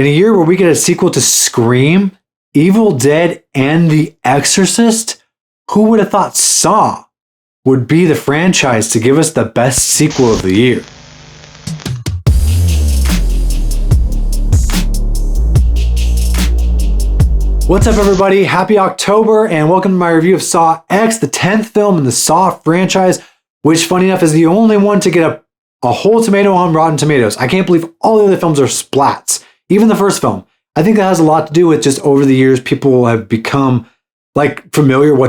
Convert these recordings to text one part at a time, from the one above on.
In a year where we get a sequel to Scream, Evil Dead, and The Exorcist, who would have thought Saw would be the franchise to give us the best sequel of the year? What's up, everybody? Happy October, and welcome to my review of Saw X, the 10th film in the Saw franchise, which, funny enough, is the only one to get a whole tomato on Rotten Tomatoes. I can't believe all the other films are splats. Even the first film. I think that has a lot to do with just over the years, people have become like familiar with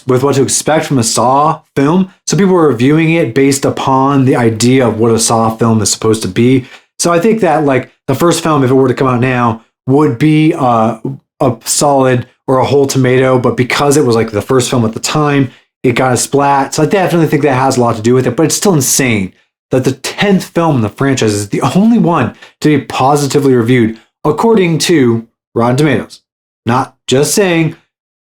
what to expect from a Saw film. So people are reviewing it based upon the idea of what a Saw film is supposed to be. So I think that like the first film, if it were to come out now, would be a solid or a whole tomato, but because it was like the first film at the time, it got a splat. So I definitely think that has a lot to do with it, but it's still insane that the 10th film in the franchise is the only one to be positively reviewed according to Rotten Tomatoes. Not just saying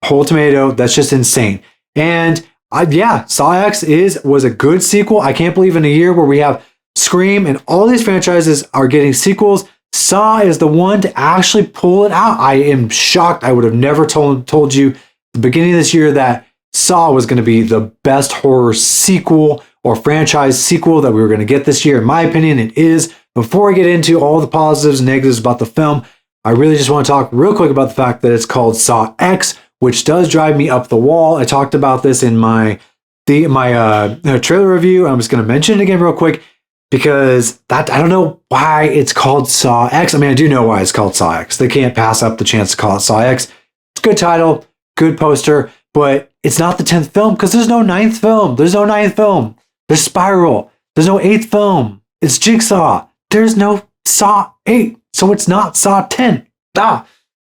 whole tomato, that's just insane. And yeah, Saw X was a good sequel. I can't believe in a year where we have Scream and all these franchises are getting sequels, Saw is the one to actually pull it out. I am shocked. I would have never told you at the beginning of this year that Saw was going to be the best horror sequel or franchise sequel that we were going to get this year. In my opinion, it is. Before I get into all the positives and negatives about the film, I really just want to talk real quick about the fact that it's called Saw X, which does drive me up the wall. I talked about this in my trailer review. I'm just going to mention it again real quick because I don't know why it's called Saw X. I mean, I do know why it's called Saw X. They can't pass up the chance to call it Saw X. It's a good title, good poster, but it's not the 10th film because there's no 9th film. There's no 9th film. There's Spiral. There's no 8th film. It's Jigsaw. There's no Saw 8. So it's not Saw 10.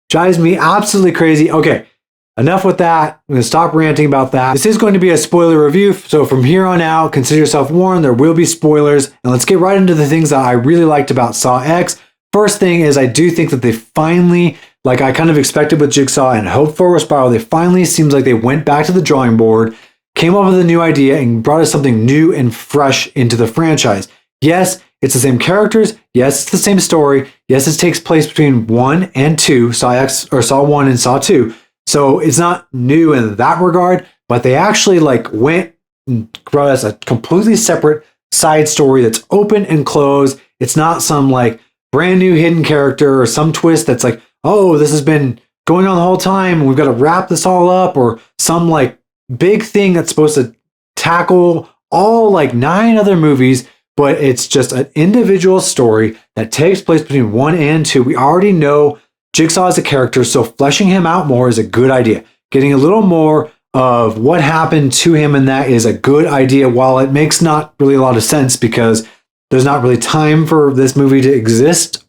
Drives me absolutely crazy. Okay, enough with that. I'm going to stop ranting about that. This is going to be a spoiler review. So from here on out, consider yourself warned. There will be spoilers. And let's get right into the things that I really liked about Saw X. First thing is I do think that they finally, like I kind of expected with Jigsaw and hoped for with Spiral, they finally seems like they went back to the drawing board, came up with a new idea, and brought us something new and fresh into the franchise. Yes, it's the same characters. Yes, it's the same story. Yes, it takes place between 1 and 2, Saw X or Saw 1 and Saw 2. So it's not new in that regard, but they actually like went and brought us a completely separate side story that's open and closed. It's not some like brand new hidden character or some twist that's like, oh, this has been going on the whole time and we've got to wrap this all up, or some like big thing that's supposed to tackle all like 9 other movies, but it's just an individual story that takes place between 1 and 2. We already know Jigsaw as a character, so fleshing him out more is a good idea. Getting a little more of what happened to him in that is a good idea, while it makes not really a lot of sense because there's not really time for this movie to exist.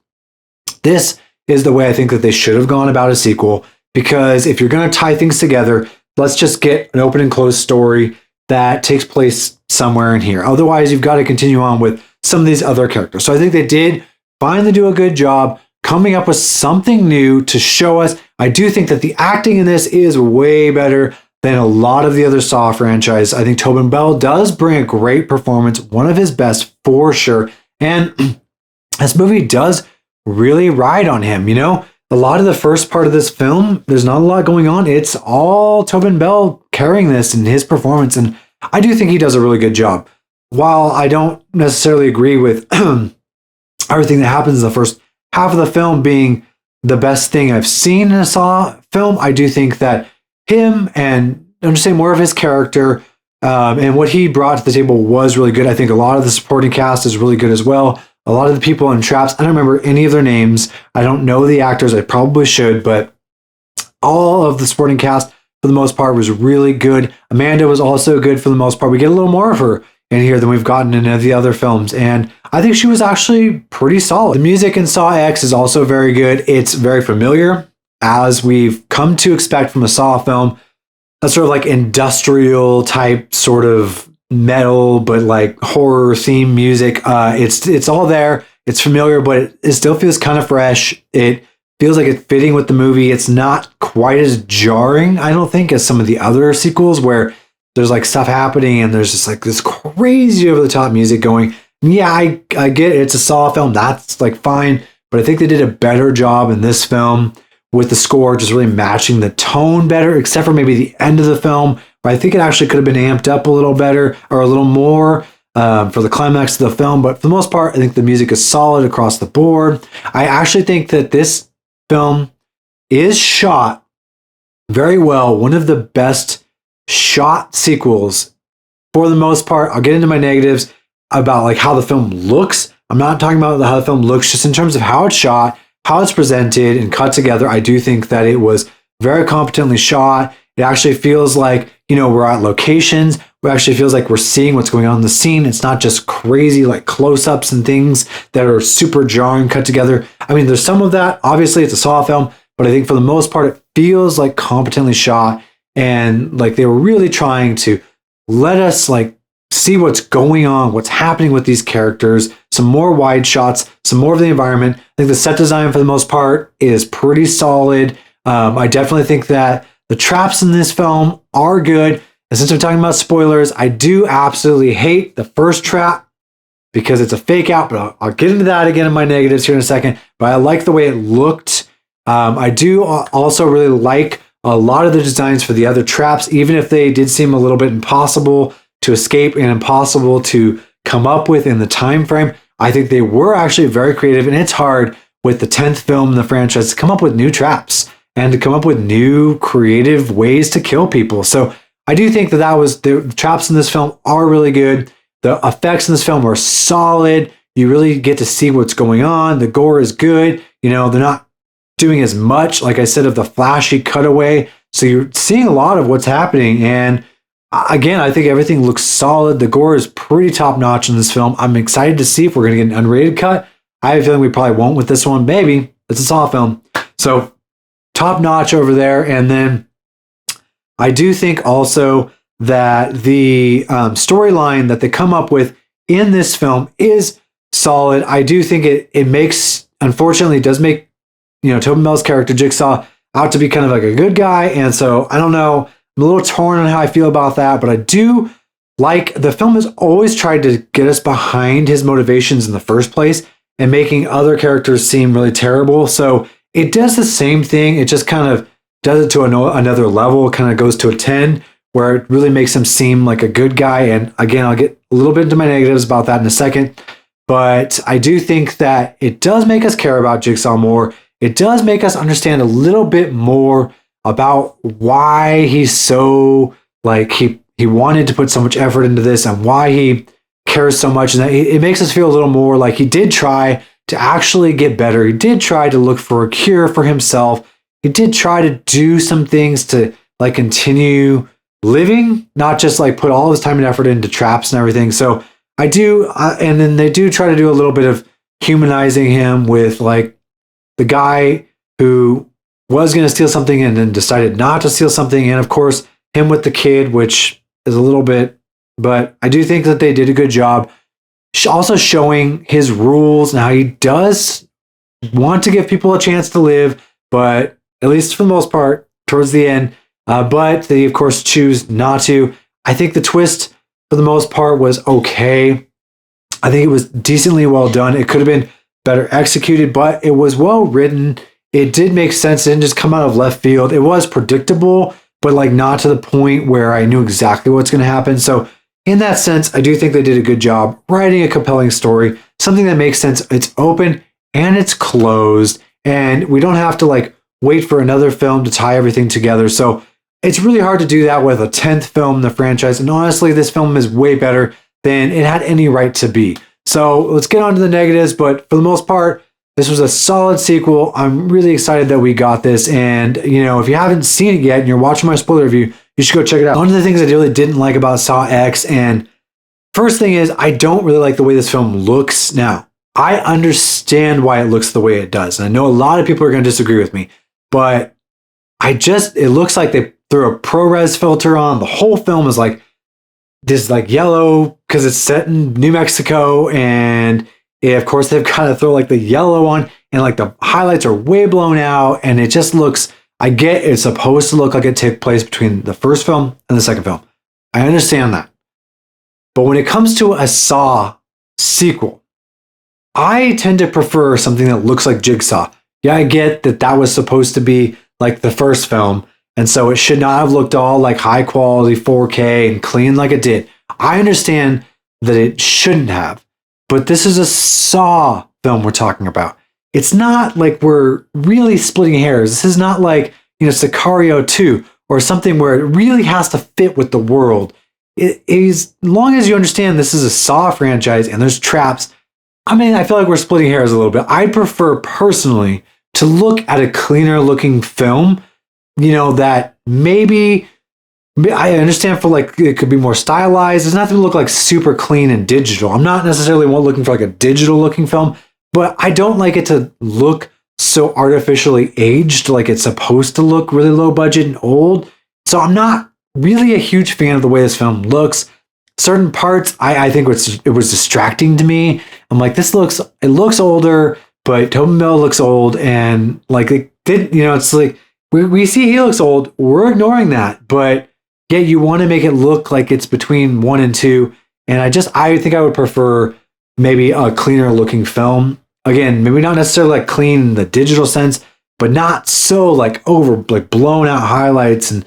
This is the way I think that they should have gone about a sequel, because if you're going to tie things together, let's just get an open and closed story that takes place somewhere in here. Otherwise, you've got to continue on with some of these other characters. So I think they did finally do a good job coming up with something new to show us. I do think that the acting in this is way better than a lot of the other Saw franchise. I think Tobin Bell does bring a great performance, one of his best for sure. And this movie does really ride on him. You know, a lot of the first part of this film, there's not a lot going on. It's all Tobin Bell carrying this in his performance. And I do think he does a really good job. While I don't necessarily agree with everything that happens in the first half of the film being the best thing I've seen in a Saw film, I do think that him and I'm just saying more of his character and what he brought to the table was really good. I think a lot of the supporting cast is really good as well. A lot of the people in Traps, I don't remember any of their names. I don't know the actors. I probably should, but all of the supporting cast for the most part was really good. Amanda was also good for the most part. We get a little more of her in here than we've gotten in the other films, and I think she was actually pretty solid. The music in Saw X is also very good. It's very familiar, as we've come to expect from a Saw film. That sort of like industrial type sort of metal, but like horror theme music. It's all there. It's familiar, but it still feels kind of fresh. It feels like it's fitting with the movie. It's not quite as jarring, I don't think, as some of the other sequels where there's like stuff happening and there's just like this crazy over the top music going. Yeah, I get it. It's a Saw film. That's like fine. but I think they did a better job in this film with the score just really matching the tone better, except for maybe the end of the film, where I think it actually could have been amped up a little better or a little more for the climax of the film. But for the most part, I think the music is solid across the board. I actually think that this film is shot very well. One of the best shot sequels for the most part. I'll get into my negatives about like how the film looks. I'm not talking about how the film looks, just in terms of how it's shot, how it's presented and cut together. I do think that it was very competently shot. It actually feels like, you know, we're at locations. It actually feels like we're seeing what's going on in the scene. It's not just crazy like close-ups and things that are super jarring cut together. I mean, there's some of that. Obviously, it's a Saw film, but I think for the most part, it feels like competently shot, and like they were really trying to let us like see what's going on, what's happening with these characters, some more wide shots, some more of the environment. I think the set design for the most part is pretty solid. I definitely think that the traps in this film are good. And since we're talking about spoilers, I do absolutely hate the first trap because it's a fake out, but I'll get into that again in my negatives here in a second. But I like the way it looked. I do also really like a lot of the designs for the other traps, even if they did seem a little bit impossible to escape and impossible to come up with in the time frame. I think they were actually very creative, and it's hard with the 10th film in the franchise to come up with new traps and to come up with new creative ways to kill people. So I do think that the traps in this film are really good. The effects in this film are solid. You really get to see what's going on. The gore is good. You know, they're not doing as much, like I said, of the flashy cutaway. So you're seeing a lot of what's happening. And again, I think everything looks solid. The gore is pretty top notch in this film. I'm excited to see if we're going to get an unrated cut. I have a feeling we probably won't with this one. Maybe. It's a Saw film. So top notch over there. And then I do think also that the storyline that they come up with in this film is solid. I do think it makes, unfortunately, it does make, you know, Tobin Bell's character Jigsaw out to be kind of like a good guy. And so I don't know. I'm a little torn on how I feel about that, but I do like the film has always tried to get us behind his motivations in the first place and making other characters seem really terrible. So it does the same thing. It just kind of does it to another level, kind of goes to a 10, where it really makes him seem like a good guy. And again, I'll get a little bit into my negatives about that in a second. But I do think that it does make us care about Jigsaw more. It does make us understand a little bit more about why he's so, like, he wanted to put so much effort into this and why he cares so much. And that it makes us feel a little more like he did try to actually get better. He did try to look for a cure for himself. He did try to do some things to like continue living, not just like put all his time and effort into traps and everything. So I do, and then they do try to do a little bit of humanizing him with like the guy who was going to steal something and then decided not to steal something. And of course, him with the kid, which is a little bit, but I do think that they did a good job also showing his rules and how he does want to give people a chance to live, but at least for the most part, towards the end, but they, of course, choose not to. I think the twist, for the most part, was okay. I think it was decently well done. It could have been better executed, but it was well written. It did make sense. It didn't just come out of left field. It was predictable, but like not to the point where I knew exactly what's going to happen. So in that sense, I do think they did a good job writing a compelling story, something that makes sense. It's open and it's closed, and we don't have to like wait for another film to tie everything together. So it's really hard to do that with a 10th film in the franchise. And honestly, this film is way better than it had any right to be. So let's get on to the negatives. But for the most part, this was a solid sequel. I'm really excited that we got this. And, you know, if you haven't seen it yet and you're watching my spoiler review, you should go check it out. One of the things I really didn't like about Saw X, and first thing is, I don't really like the way this film looks. Now, I understand why it looks the way it does. And I know a lot of people are going to disagree with me, but it looks like they threw a ProRes filter on. The whole film is like this like yellow because it's set in New Mexico, and of course they've got to throw like the yellow on, and like the highlights are way blown out, and it just looks, I get it's supposed to look like it took place between the first film and the second film. I understand that. But when it comes to a Saw sequel, I tend to prefer something that looks like Jigsaw. Yeah, I get that that was supposed to be like the first film, and so it should not have looked all like high quality 4K and clean like it did. I understand that it shouldn't have, but this is a Saw film we're talking about. It's not like we're really splitting hairs. This is not like, Sicario 2 or something where it really has to fit with the world. It is, as long as you understand this is a Saw franchise and there's traps, I mean, I feel like we're splitting hairs a little bit. I prefer personally to look at a cleaner looking film, that maybe I understand for like it could be more stylized. It doesn't have to look like super clean and digital. I'm not necessarily looking for like a digital looking film, but I don't like it to look so artificially aged, like it's supposed to look really low budget and old. So I'm not really a huge fan of the way this film looks. Certain parts, I think it was distracting to me. I'm like, it looks older, but Tobin Bell looks old, and like it did, it's like we see he looks old. We're ignoring that, but yet you want to make it look like it's between 1 and 2. And I think I would prefer maybe a cleaner looking film. Again, maybe not necessarily like clean in the digital sense, but not so like blown out highlights, and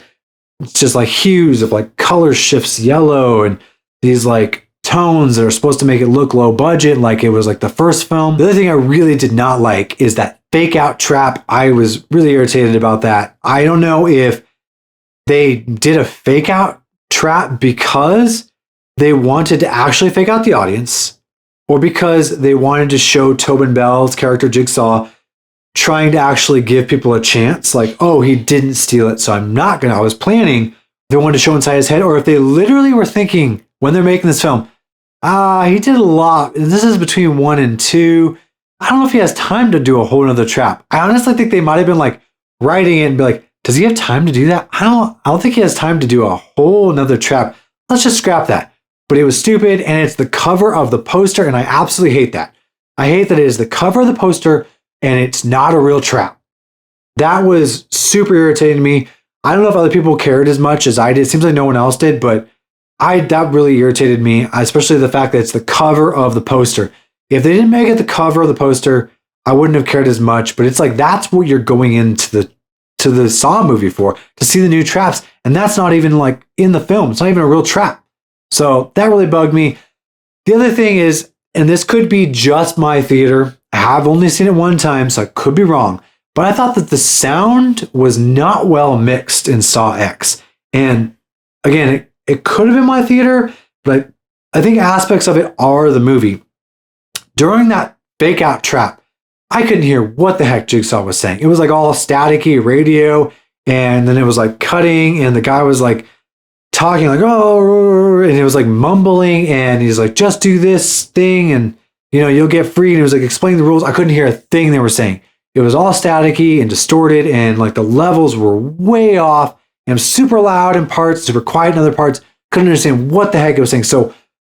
it's just like hues of like color shifts, yellow, and these like tones that are supposed to make it look low budget, like it was like the first film. The other thing I really did not like is that fake out trap. I was really irritated about that. I don't know if they did a fake out trap because they wanted to actually fake out the audience, or because they wanted to show Tobin Bell's character Jigsaw trying to actually give people a chance, like, oh, he didn't steal it, so I was planning. They wanted to show inside his head, or if they literally were thinking when they're making this film, he did a lot, and this is between 1 and 2. I don't know if he has time to do a whole nother trap. I honestly think they might have been like writing it and be like, does he have time to do that? I don't think he has time to do a whole nother trap. Let's just scrap that. But it was stupid, and it's the cover of the poster, and I absolutely hate that. I hate that it is the cover of the poster, and it's not a real trap. That was super irritating to me. I don't know if other people cared as much as I did. It seems like no one else did, but that really irritated me, especially the fact that it's the cover of the poster. If they didn't make it the cover of the poster, I wouldn't have cared as much, but it's like that's what you're going into the Saw movie for, to see the new traps, and that's not even like in the film. It's not even a real trap. So that really bugged me. The other thing is, and this could be just my theater, I have only seen it one time, so I could be wrong, but I thought that the sound was not well mixed in Saw X. And again, it could have been my theater, but I think aspects of it are the movie. During that fake out trap, I couldn't hear what the heck Jigsaw was saying. It was like all staticky radio, and then it was like cutting, and the guy was like talking like, oh, and it was like mumbling, and he's like, just do this thing, and you'll get free. And he was like explaining the rules. I couldn't hear a thing they were saying. It was all staticky and distorted, and like the levels were way off, and super loud in parts, super quiet in other parts. Couldn't understand what the heck it was saying. So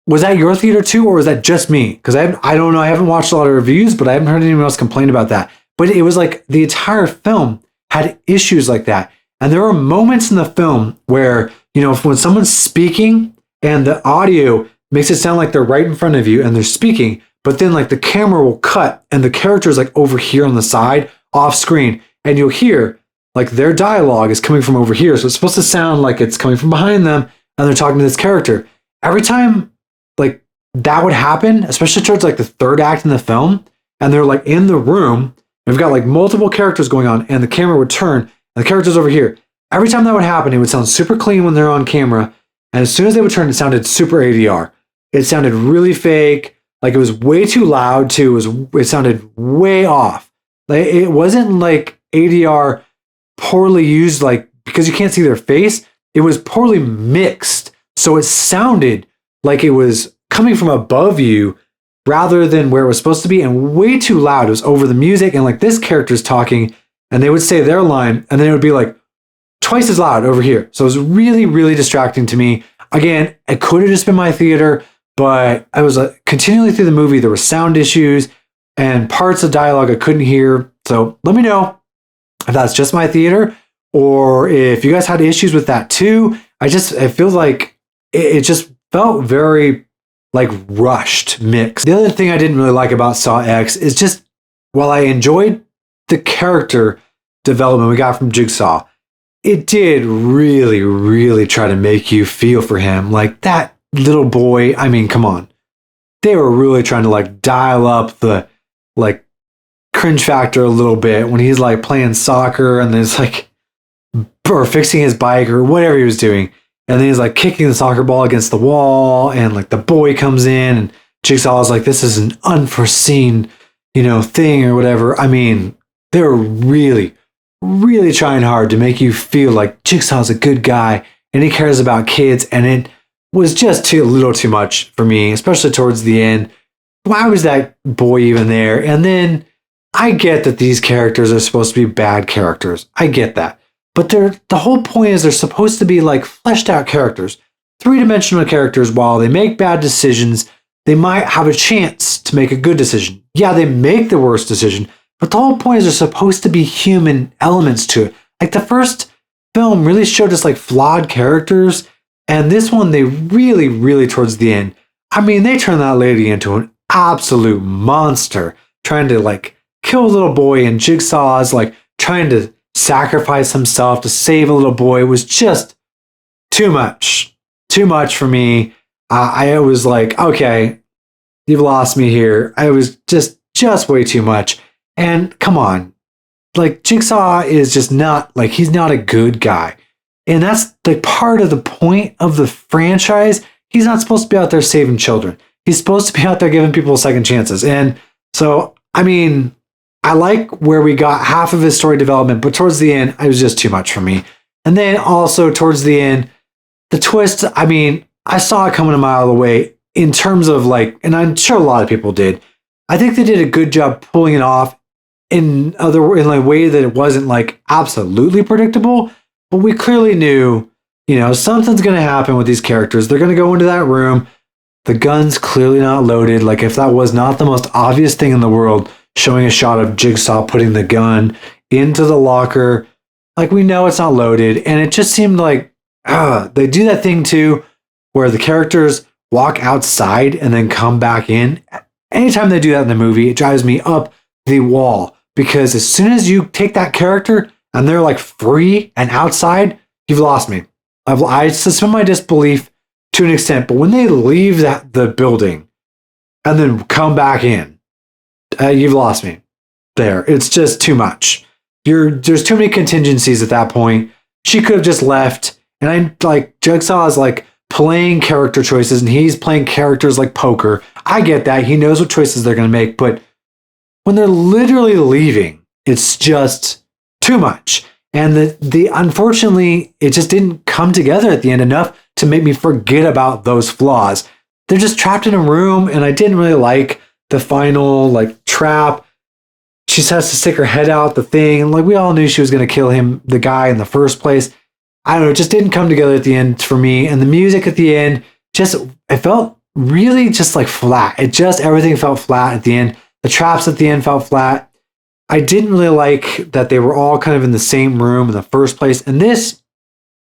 was that your theater too, or was that just me? Because I don't know. I haven't watched a lot of reviews, but I haven't heard anyone else complain about that. But it was like the entire film had issues like that. And there were moments in the film where, when someone's speaking and the audio makes it sound like they're right in front of you and they're speaking, but then like the camera will cut and the character is like over here on the side off screen, and you'll hear like their dialogue is coming from over here. So it's supposed to sound like it's coming from behind them and they're talking to this character. Every time like that would happen, especially towards like the third act in the film, and they're like in the room, we've got like multiple characters going on, and the camera would turn and the character's over here. Every time that would happen, it would sound super clean when they're on camera, and as soon as they would turn, it sounded super ADR. It sounded really fake, like it was way too loud too. It sounded way off. Like it wasn't like ADR poorly used, like because you can't see their face. It was poorly mixed, so it sounded like it was coming from above you rather than where it was supposed to be, and way too loud. It was over the music, and like this character's talking, and they would say their line, and then it would be like twice as loud over here. So it was really, really distracting to me. Again, it could have just been my theater, but I was continually through the movie, there were sound issues and parts of dialogue I couldn't hear. So let me know if that's just my theater, or if you guys had issues with that too. It feels like it just felt very like rushed mix. The other thing I didn't really like about Saw X is just while I enjoyed the character development we got from Jigsaw, it did really, really try to make you feel for him. Like that little boy, I mean, come on. They were really trying to like dial up the like cringe factor a little bit when he's like playing soccer and there's like, or fixing his bike or whatever he was doing. And then he's like kicking the soccer ball against the wall and like the boy comes in and Jigsaw is like, this is an unforeseen, thing or whatever. I mean, they were really, really trying hard to make you feel like Jigsaw's a good guy and he cares about kids. And it was just a little too much for me, especially towards the end. Why was that boy even there? And then I get that these characters are supposed to be bad characters. I get that. But the whole point is they're supposed to be like fleshed out characters, three-dimensional characters. While they make bad decisions, they might have a chance to make a good decision. Yeah, they make the worst decision, but the whole point is there's supposed to be human elements to it. Like the first film really showed us like flawed characters, and this one they really, really towards the end. I mean, they turned that lady into an absolute monster, trying to like kill a little boy, and Jigsaw's like trying to sacrifice himself to save a little boy. It was just too much for me. I was like, okay, you've lost me here. I was just way too much. And come on, like Jigsaw is just not like, he's not a good guy. And that's like part of the point of the franchise. He's not supposed to be out there saving children. He's supposed to be out there giving people second chances. And so, I mean, I like where we got half of his story development, but towards the end, it was just too much for me. And then also towards the end, the twist, I mean, I saw it coming a mile away in terms of like, and I'm sure a lot of people did. I think they did a good job pulling it off in a way that it wasn't like absolutely predictable, but we clearly knew, something's going to happen with these characters. They're going to go into that room. The gun's clearly not loaded. Like if that was not the most obvious thing in the world, showing a shot of Jigsaw putting the gun into the locker. Like we know it's not loaded. And it just seemed like they do that thing too, where the characters walk outside and then come back in. Anytime they do that in the movie, it drives me up the wall because as soon as you take that character and they're like free and outside, you've lost me. I suspend my disbelief to an extent, but when they leave the building and then come back in, you've lost me there. It's just too much. There's too many contingencies at that point. She could have just left. And I'm like, Jigsaw is like playing character choices and he's playing characters like poker. I get that. He knows what choices they're going to make. But when they're literally leaving, it's just too much. And the unfortunately, it just didn't come together at the end enough to make me forget about those flaws. They're just trapped in a room and I didn't really like the final like trap. She has to stick her head out the thing. Like we all knew she was going to kill the guy in the first place. I don't know. It just didn't come together at the end for me. And the music at the end, it felt really just like flat. Everything felt flat at the end. The traps at the end felt flat. I didn't really like that they were all kind of in the same room in the first place. And this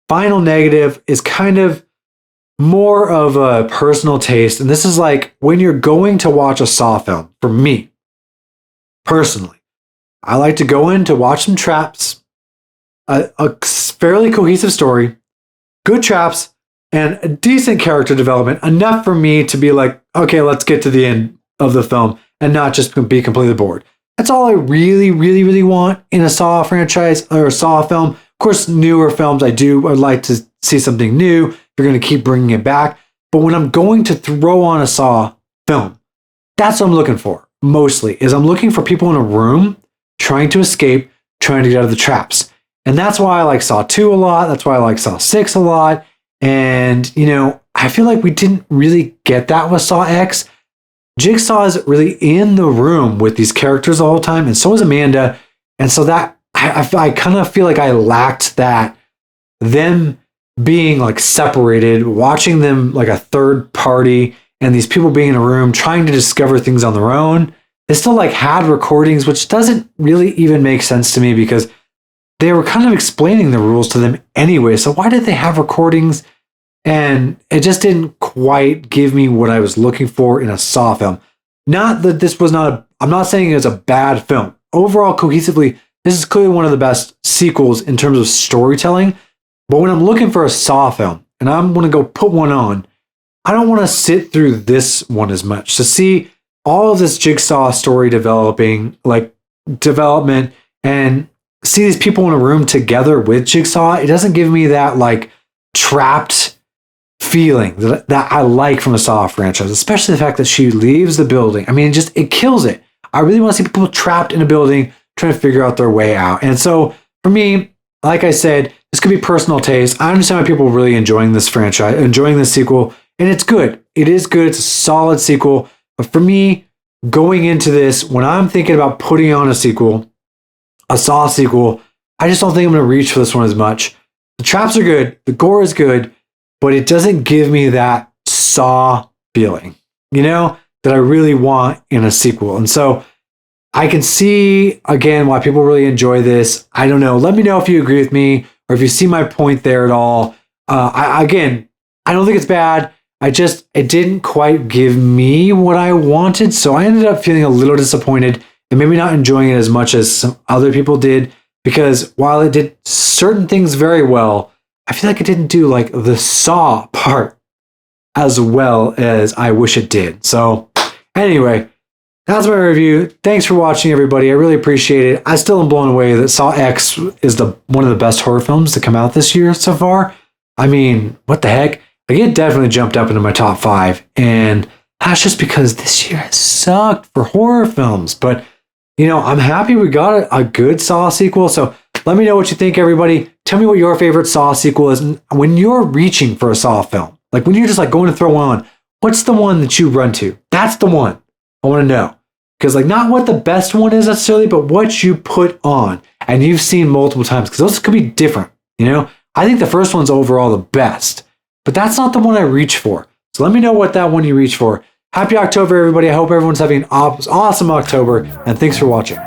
final negative is kind of more of a personal taste. And this is like when you're going to watch a Saw film, for me, personally, I like to go in to watch some traps, a fairly cohesive story, good traps, and a decent character development, enough for me to be like, okay, let's get to the end of the film and not just be completely bored. That's all I really, really, really want in a Saw franchise or a Saw film. Of course, newer films, I'd like to see something new. You're going to keep bringing it back. But when I'm going to throw on a Saw film, that's what I'm looking for mostly, is I'm looking for people in a room trying to escape, trying to get out of the traps. And that's why I like Saw 2 a lot. That's why I like Saw 6 a lot. And, I feel like we didn't really get that with Saw X. Jigsaw is really in the room with these characters the whole time, and so is Amanda. And so that I kind of feel like I lacked that, them being like separated, watching them like a third party, and these people being in a room trying to discover things on their own. They still like had recordings, which doesn't really even make sense to me because they were kind of explaining the rules to them anyway. So why did they have recordings? And it just didn't quite give me what I was looking for in a Saw film. Not that this was not I'm not saying it was a bad film. Overall, cohesively, this is clearly one of the best sequels in terms of storytelling. But when I'm looking for a Saw film and I'm going to go put one on, I don't want to sit through this one as much. To see all of this Jigsaw story development, and see these people in a room together with Jigsaw, it doesn't give me that like trapped feeling that I like from a Saw franchise, especially the fact that she leaves the building. I mean, it kills it. I really want to see people trapped in a building trying to figure out their way out. And so for me, like I said, this could be personal taste. I understand why people are really enjoying this franchise, enjoying this sequel, and it's good. It is good. It's a solid sequel. But for me, going into this, when I'm thinking about putting on a sequel, a Saw sequel, I just don't think I'm going to reach for this one as much. The traps are good. The gore is good, but it doesn't give me that Saw feeling, that I really want in a sequel. And so I can see, again, why people really enjoy this. I don't know. Let me know if you agree with me or if you see my point there at all. I don't think it's bad. It didn't quite give me what I wanted. So I ended up feeling a little disappointed and maybe not enjoying it as much as some other people did, because while it did certain things very well, I feel like it didn't do like the Saw part as well as I wish it did. So anyway, that's my review. Thanks for watching, everybody. I really appreciate it. I still am blown away that Saw X is one of the best horror films to come out this year so far. I mean, what the heck? Like, it definitely jumped up into my top 5, and that's just because this year has sucked for horror films. But, I'm happy we got a good Saw sequel. So let me know what you think, everybody. Tell me what your favorite Saw sequel is. And when you're reaching for a Saw film, like when you're just like going to throw one on, what's the one that you run to? That's the one I want to know. Because like not what the best one is necessarily, but what you put on and you've seen multiple times. Because those could be different, I think the first one's overall the best. But that's not the one I reach for. So let me know what that one you reach for. Happy October, everybody. I hope everyone's having an awesome October. And thanks for watching.